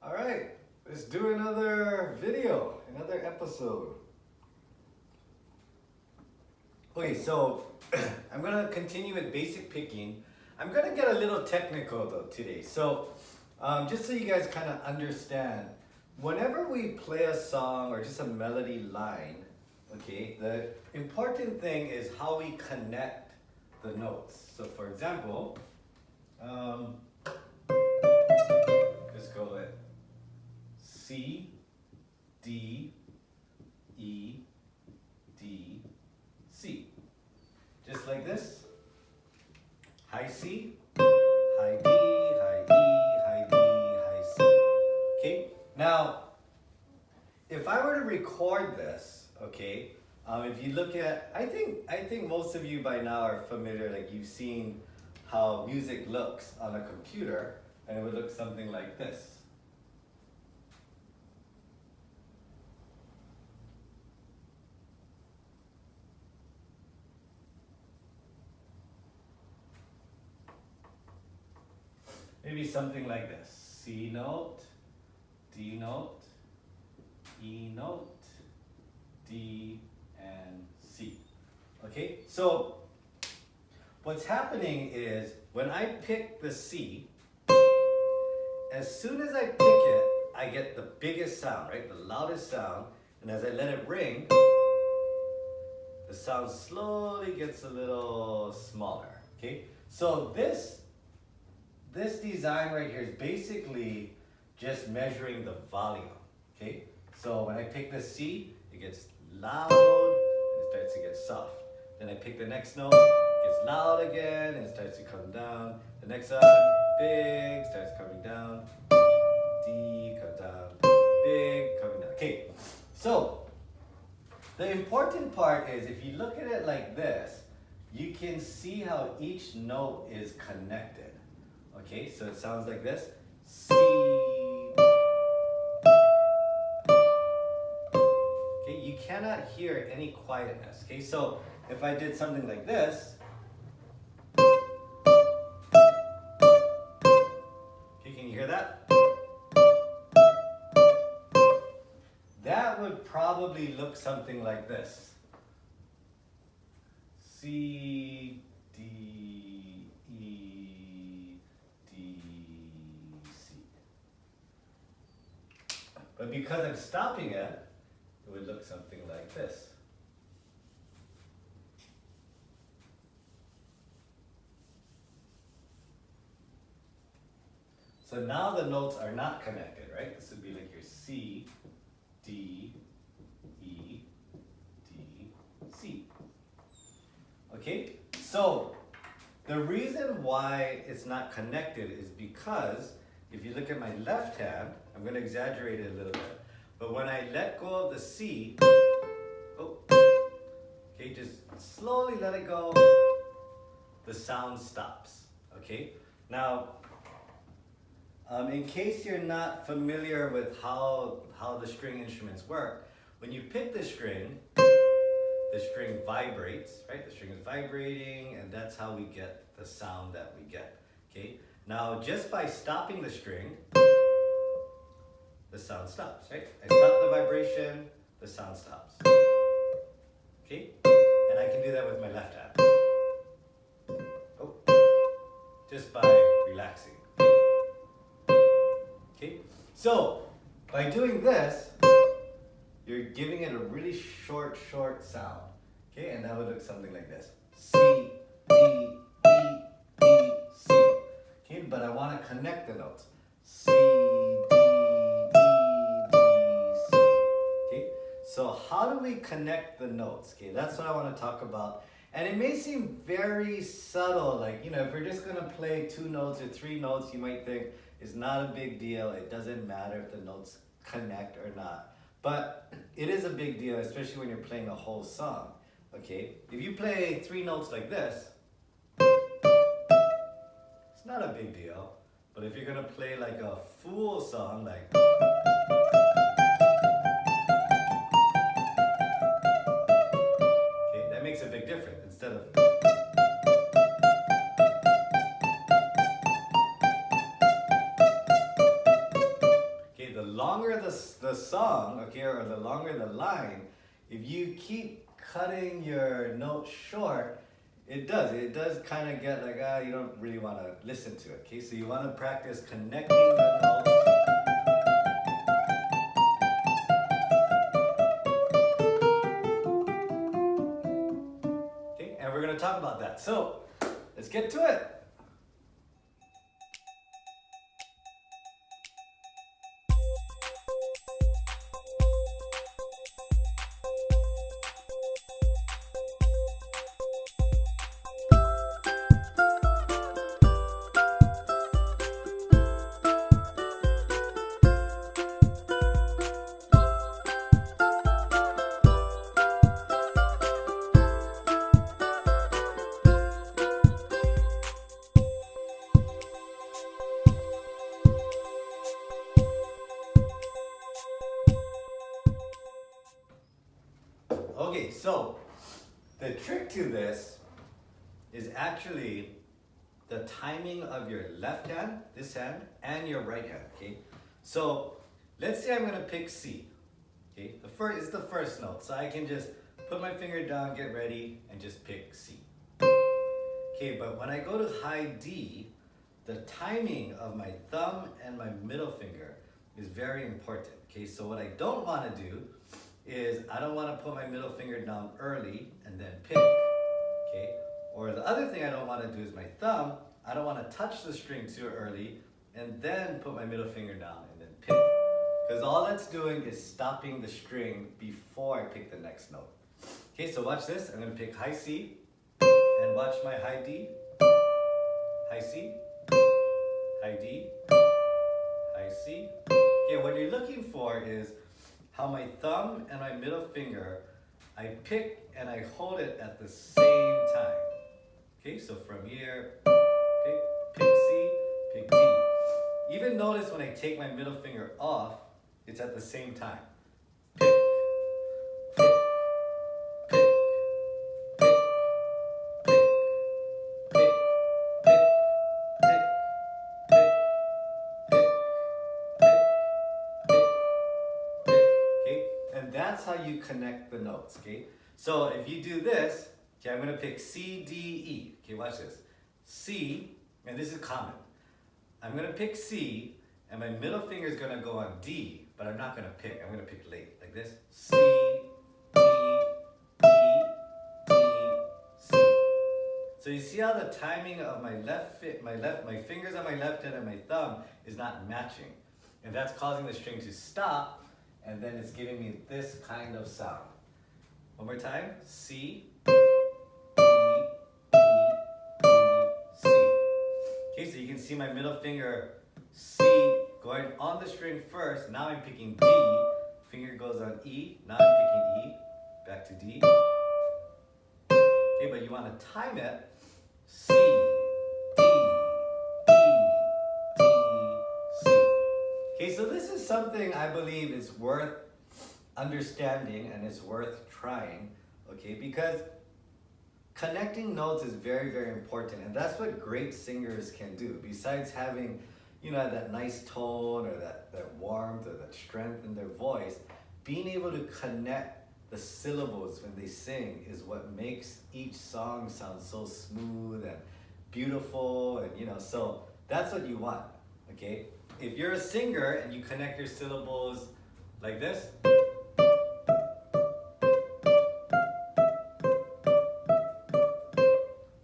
All right, let's do another video, another episode. Okay, so I'm gonna continue with basic picking. I'm gonna get a little technical though today. So just so you guys kind of understand, whenever we play a song or just a melody line, okay, the important thing is how we connect the notes. So for example, let's go with C, D, E, D, C. Just like this. High C, high D, high E, high D, high C. Okay? Now, if I were to record this, okay, if you look at, I think most of you by now are familiar, like you've seen how music looks on a computer, and it would look something like this. Maybe something like this. C note, D note, E note, D, and C. Okay, so what's happening is when I pick the C, as soon as I pick it, I get the biggest sound, right? The loudest sound. And as I let it ring, the sound slowly gets a little smaller. Okay, so this design right here is basically just measuring the volume. Okay, so when I pick the C, it gets loud and it starts to get soft. Then I pick the next note, it gets loud again and it starts to come down. The next one, big, starts coming down. D, come down, big, coming down. Okay, so the important part is if you look at it like this, you can see how each note is connected. Okay, so it sounds like this. C. Okay, you cannot hear any quietness. Okay, so if I did something like this, okay, can you hear that? That would probably look something like this. C, D, E, D, C. But because I'm stopping it, it would look something like this. So now the notes are not connected, right? This would be like your C, D, E, D, C. Okay, so the reason why it's not connected is because if you look at my left hand, I'm going to exaggerate it a little bit, but when I let go of the C, oh, okay, just slowly let it go, the sound stops. Okay, now in case you're not familiar with how the string instruments work, when you pick the string vibrates, right? The string is vibrating, and that's how we get the sound that we get. Okay. Now, just by stopping the string, the sound stops, right? I stop the vibration, the sound stops. Okay. And I can do that with my left hand. Oh. Just by relaxing. Okay. So, by doing this, you're giving it a really short sound. Okay, and that would look something like this. C, D, E, D, C. Okay, but I want to connect the notes. C, D, E, D, C. Okay, so how do we connect the notes? Okay, that's what I want to talk about. And it may seem very subtle, like, you know, if we're just going to play 2 notes or 3 notes, you might think it's not a big deal. It doesn't matter if the notes connect or not. But it is a big deal, especially when you're playing a whole song. Okay, if you play 3 notes like this, it's not a big deal. But if you're gonna play like a full song, like, okay, that makes a big difference. Instead of, longer the song, okay, or the longer the line, if you keep cutting your note short, it does kind of get like, you don't really want to listen to it, okay? So you want to practice connecting the notes. Okay, and we're going to talk about that. So let's get to it. Okay, so the trick to this is actually the timing of your left hand, this hand, and your right hand, okay? So let's say I'm gonna pick C, okay? The first is the first note, so I can just put my finger down, get ready, and just pick C. Okay, but when I go to high D, the timing of my thumb and my middle finger is very important, okay? So what I don't wanna do is I don't want to put my middle finger down early and then pick, okay? Or the other thing I don't want to do is my thumb, I don't want to touch the string too early and then put my middle finger down and then pick. Because all that's doing is stopping the string before I pick the next note. Okay, so watch this. I'm going to pick high C and watch my high D, high C, high D, high C. Okay, what you're looking for is how my thumb and my middle finger, I pick and I hold it at the same time. Okay, so from here, pick C, pick D. Even notice when I take my middle finger off, it's at the same time. Pick, pick, pick, pick, pick, pick, pick, pick, pick, and that's how you connect the notes, okay? So if you do this, okay, I'm gonna pick C, D, E. Okay, watch this. C, and this is common. I'm gonna pick C, and my middle finger is gonna go on D, but I'm not gonna pick. I'm gonna pick late, like this. C, D, E, D, C. So you see how the timing of my my fingers on my left hand and my thumb is not matching, and that's causing the string to stop. And then it's giving me this kind of sound. One more time. C, D, E, D, C. Okay, so you can see my middle finger C going on the string first. Now I'm picking D. Finger goes on E. Now I'm picking E. Back to D. Okay, but you want to time it. C, D, E, D, C. Okay, so this is something I believe is worth understanding and it's worth trying, okay? Because connecting notes is very, very important, and that's what great singers can do. Besides having, you know, that nice tone or that warmth or that strength in their voice, being able to connect the syllables when they sing is what makes each song sound so smooth and beautiful, and you know, so that's what you want, okay? If you're a singer and you connect your syllables like this,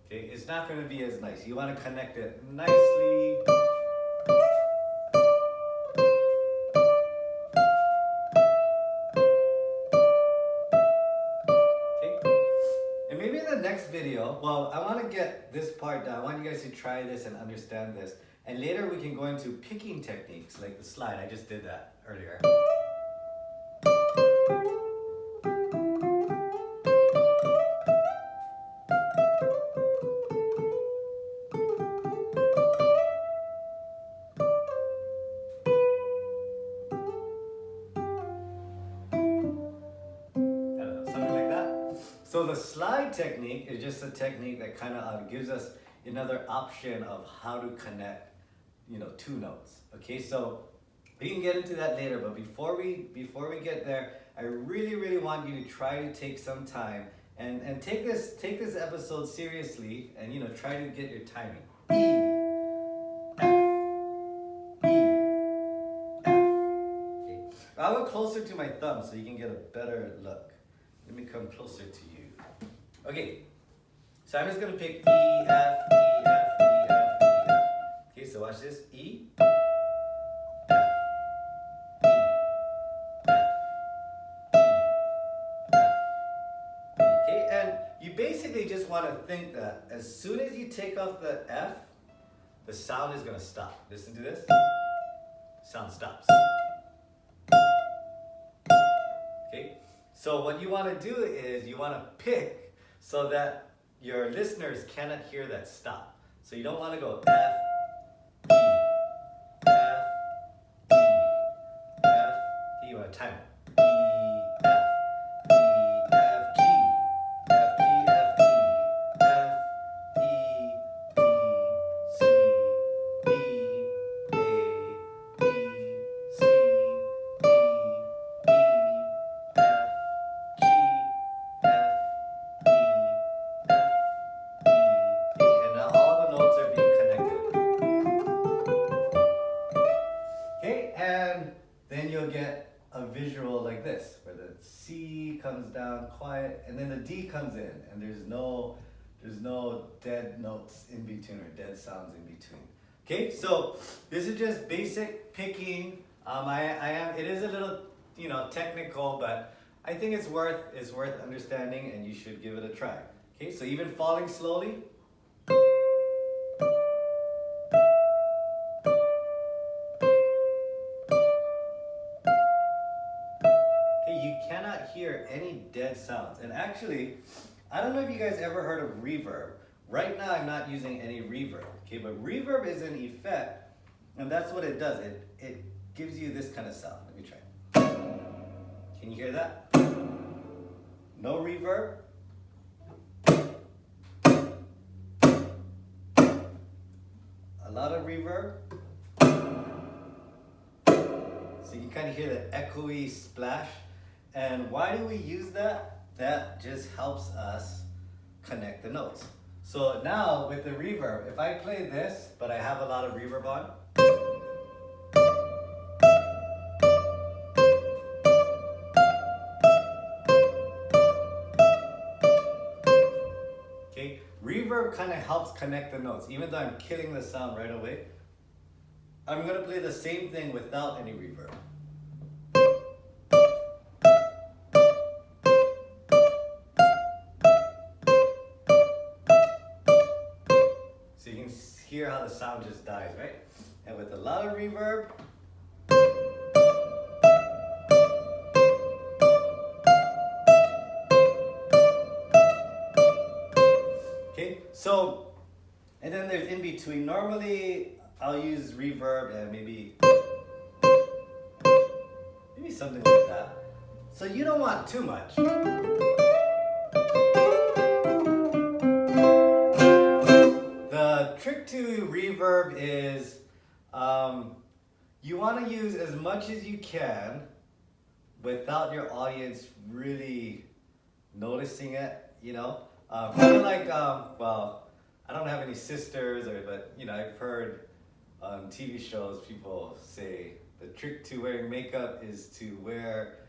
okay, it's not going to be as nice. You want to connect it nicely. Okay, and maybe in the next video, well, I want to get this part done. I want you guys to try this and understand this. And later we can go into picking techniques like the slide. I just did that earlier. Something like that. So the slide technique is just a technique that kind of gives us another option of how to connect, you know, two notes. Okay, so We can get into that later, but before we get there, I really want you to try to take some time and take this episode seriously, and try to get your timing. E, F, E, F. Okay. I'll go closer to my thumb so you can get a better look. Let me come closer to you. Okay. So I'm just gonna pick E, F, E, F, E, F, E, F. Okay, so watch this. E, you basically just want to think that as soon as you take off the F, the sound is going to stop. Listen to this. Sound stops. Okay? So what you want to do is you want to pick so that your listeners cannot hear that stop. So you don't want to go F, E, F, E, F. You want to time it. Visual like this, where the C comes down quiet and then the D comes in, and there's no dead notes in between or dead sounds in between. Okay, so this is just basic picking. It is a little technical, but I think it's worth understanding, and you should give it a try. Okay, so even falling slowly. Hear any dead sounds. And actually, I don't know if you guys ever heard of reverb. Right now I'm not using any reverb, okay, but reverb is an effect, and that's what it does. It gives you this kind of sound. Let me try. Can you hear that? No reverb. A lot of reverb. So you can kind of hear the echoey splash. And why do we use that? That just helps us connect the notes. So now with the reverb, if I play this, but I have a lot of reverb on, okay, reverb kind of helps connect the notes. Even though I'm killing the sound right away, I'm gonna play the same thing without any reverb. Hear how the sound just dies, right? And with a lot of reverb, okay, so, and then there's in between. Normally I'll use reverb and maybe something like that. So you don't want too much. Trick to reverb is you want to use as much as you can without your audience really noticing it, kind of like well, I don't have any sisters, but I've heard on TV shows people say the trick to wearing makeup is to wear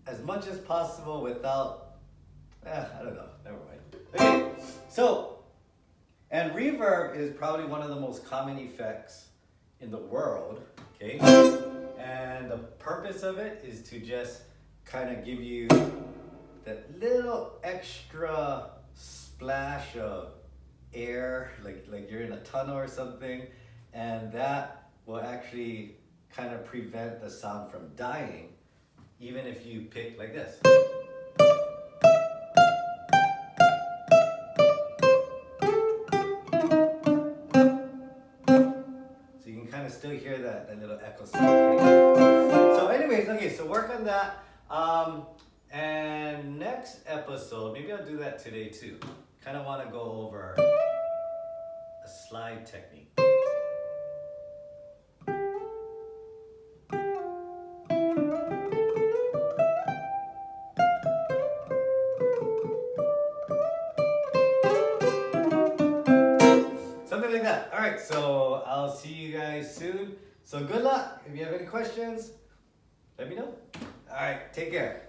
as much as possible without I don't know, never mind. Okay, so and reverb is probably one of the most common effects in the world, okay? And the purpose of it is to just kind of give you that little extra splash of air, like you're in a tunnel or something, and that will actually kind of prevent the sound from dying, even if you pick like this. Still hear that little echo sound. Okay? So anyways, okay, so work on that. And next episode, maybe I'll do that today too. Kind of want to go over a slide technique. that. All right, so I'll see you guys soon. So good luck. If you have any questions, let me know. All right, take care.